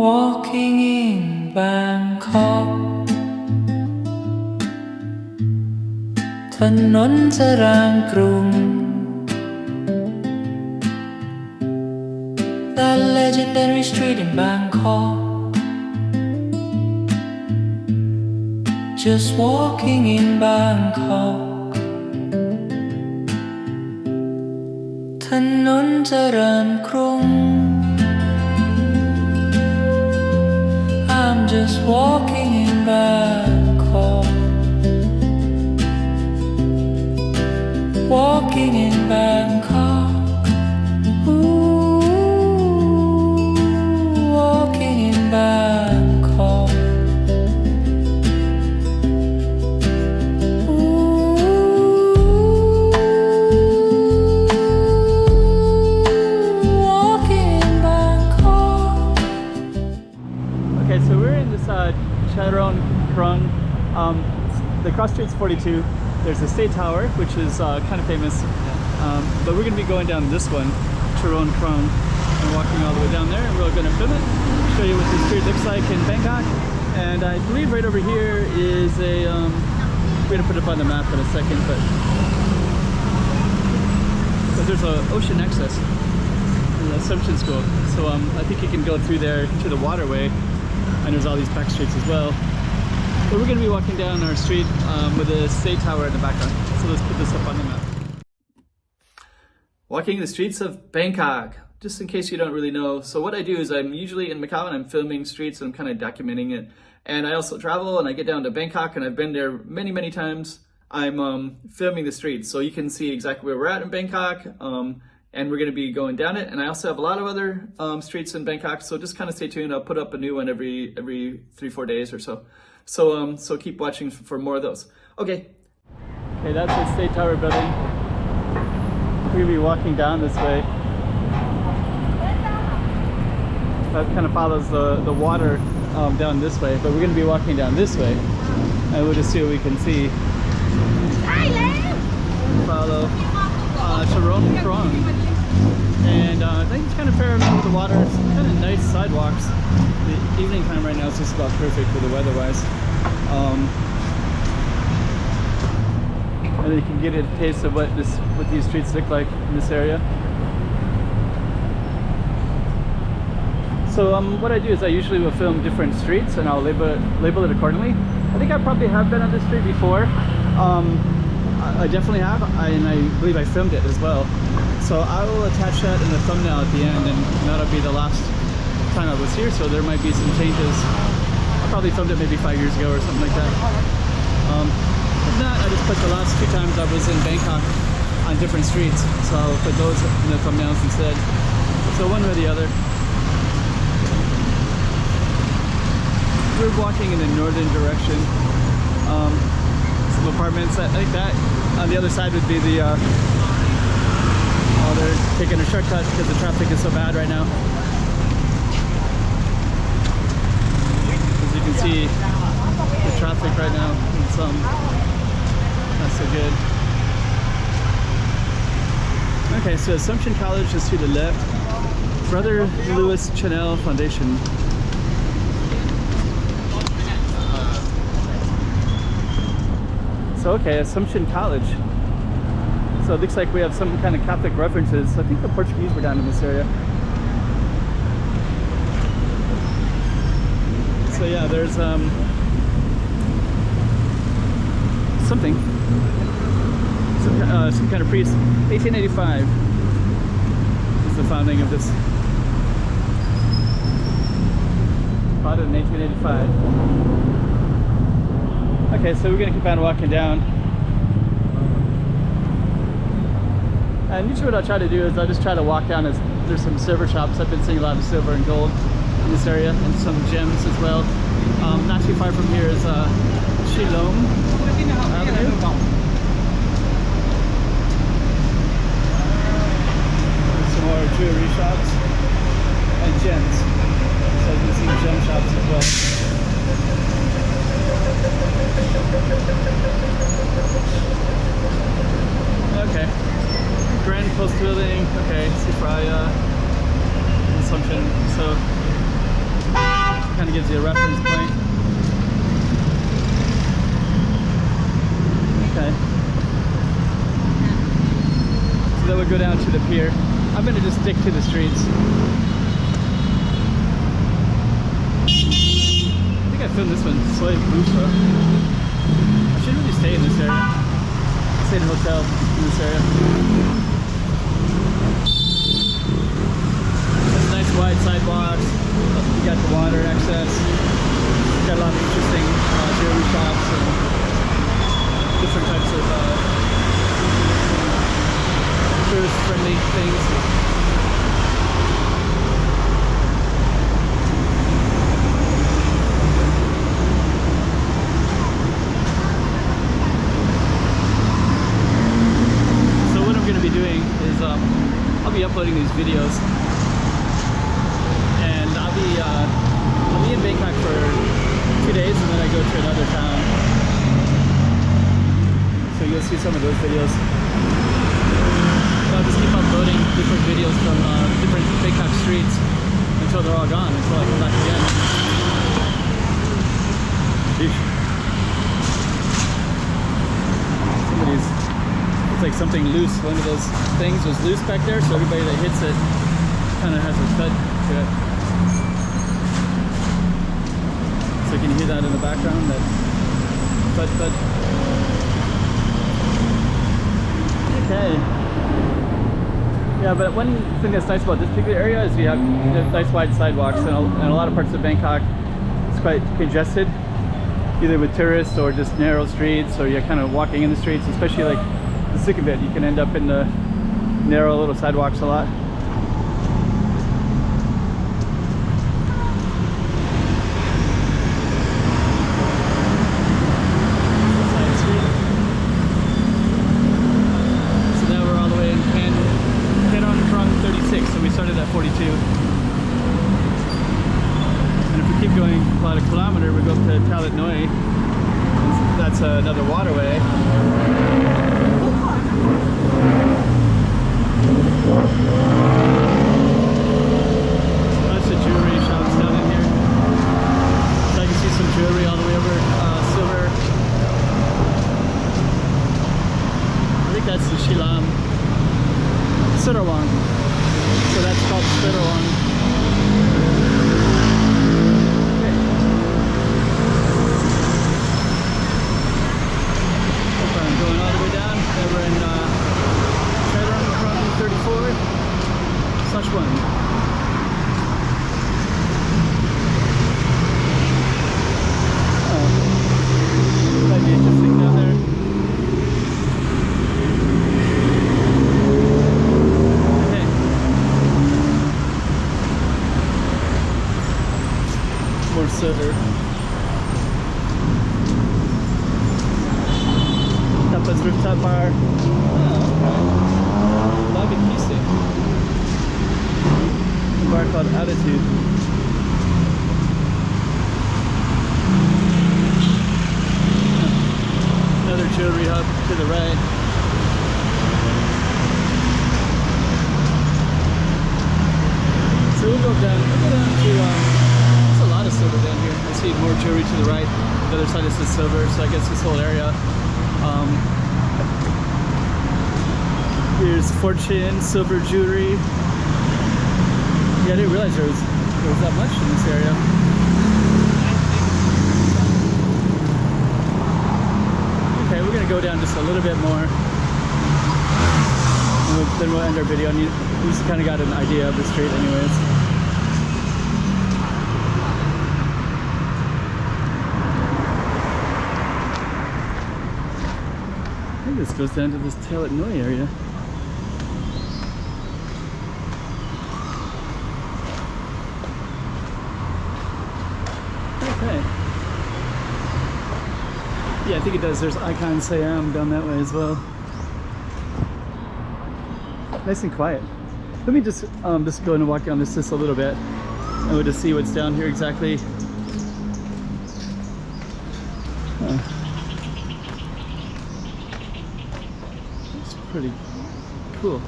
Walking in Bangkok ถนนจรางกรุง That legendary street in Bangkok Just walking in Bangkok ถนนเจริญกรุง I'm just walking in Bangkok Walking in Bangkok Ooh, walking in Bangkok Okay, so we're in this Charoen, Krung. The cross street's 42. There's the State Tower, which is kind of famous. But we're going to be going down this one, Charoen, Krung, and walking all the way down there. And we're going to film it, show you what the street looks like in Bangkok. And I believe right over here is a, we're going to put it up on the map in a second, but there's an ocean access in the Assumption School. So I think you can go through there to the waterway. And there's all these back streets as well. But we're going to be walking down our street with the State Tower in the background. So let's put this up on the map. Walking the streets of Bangkok, just in case you don't really know. So what I do is I'm usually in Macau and I'm filming streets and I'm kind of documenting it. And I also travel and I get down to Bangkok and I've been there many, many times. I'm filming the streets so you can see exactly where we're at in Bangkok. And we're going to be going down it. And I also have a lot of other streets in Bangkok, so just kind of stay tuned. I'll put up a new one every 3-4 days or so. So keep watching for more of those. Okay, that's the State Tower building. We're going to be walking down this way. That kind of follows the water down this way, but we're going to be walking down this way. And we'll just see what we can see. Thailand! Follow Charoen, Krung. And I think it's kind of parallel with the water. It's kind of nice sidewalks. The evening time right now is just about perfect for the weather-wise. And then you can get a taste of what these streets look like in this area. So what I do is I usually will film different streets and I'll label it accordingly. I think I probably have been on this street before. I definitely have, and I believe I filmed it as well. So I will attach that in the thumbnail at the end, and that'll be the last time I was here, so there might be some changes. I probably filmed it maybe 5 years ago or something like that. If not, I just put the last 2 times I was in Bangkok on different streets, so I'll put those in the thumbnails instead. So one or the other. We're walking in the northern direction. Some apartments, I think that on the other side would be the oh, they're taking a shortcut because the traffic is so bad right now. As you can see, the traffic right now, it's not so good. Okay, so Assumption College is to the left. Brother Louis Chanel Foundation. So okay, Assumption College. So it looks like we have some kind of Catholic references. I think the Portuguese were down in this area. So yeah, there's something. Some kind of priest. 1885 is the founding of this. Founded in 1885. Okay, so we're gonna keep on walking down. And usually what I'll try to do is I'll just try to walk down as there's some silver shops. I've been seeing a lot of silver and gold in this area, and some gems as well. Not too far from here is Charoen Avenue. There's some more jewelry shops and gems. So you can see gem shops as well. Okay. Grand Post Building. Okay, see Assumption. So of gives you a reference point. Okay. So then we'll go down to the pier. I'm gonna just stick to the streets. I think I filmed this one slightly loose though. I should really stay in this area. Stay in a hotel in this area. There's nice wide sidewalks. You got the water access. You got a lot of interesting jewelry shops and different types of tourist-friendly things. So what I'm going to be doing is I'll be uploading these videos, and I'll be in Bangkok for 2 days, and then I go to another town. So you'll see some of those videos. I'll just keep uploading different videos from different Bangkok streets until they're all gone, until I come back again. It's like something loose. One of those things was loose back there, so everybody that hits it kind of has a thud to it. So you can hear that in the background, that thud thud. Okay. Yeah, but one thing that's nice about this particular area is you have nice wide sidewalks, and a lot of parts of Bangkok it's quite congested, either with tourists or just narrow streets, or you're kind of walking in the streets, especially like the thick of it. You can end up in the narrow little sidewalks a lot. So we started at 42, and if we keep going about a kilometer, we go up to Thailand Noi. That's another waterway. Lots of jewelry shops down in here. So I can see some jewelry all the way over silver. I think that's the Shilam. Charoen. So that's called Charoen. Okay. I'm going all the way down. And we're in Charoen from 34/1. Oh, might be interesting down there. Silver. Tapas rooftop bar. Oh, Lobby Kisik. A bar called Attitude. Another jewelry hub to the right. So we'll go down to silver down here. I see more jewelry to the right. The other side is the silver, so I guess this whole area. Here's fortune, silver jewelry. Yeah, I didn't realize there was that much in this area. Okay, we're gonna go down just a little bit more, and then we'll end our video. And you just kind of got an idea of the street, anyways. This goes down to this Thailand Noi area. Okay. Yeah, I think it does. There's Icon Siam down that way as well. Nice and quiet. Let me just go and walk down this just a little bit, and we'll just see what's down here exactly. Pretty cool.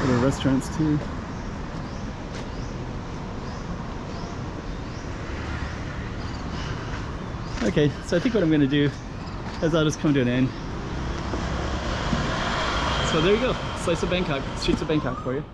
Other restaurants too. Okay, so I think what I'm gonna do is I'll just come to an end. So there you go, slice of Bangkok, streets of Bangkok for you.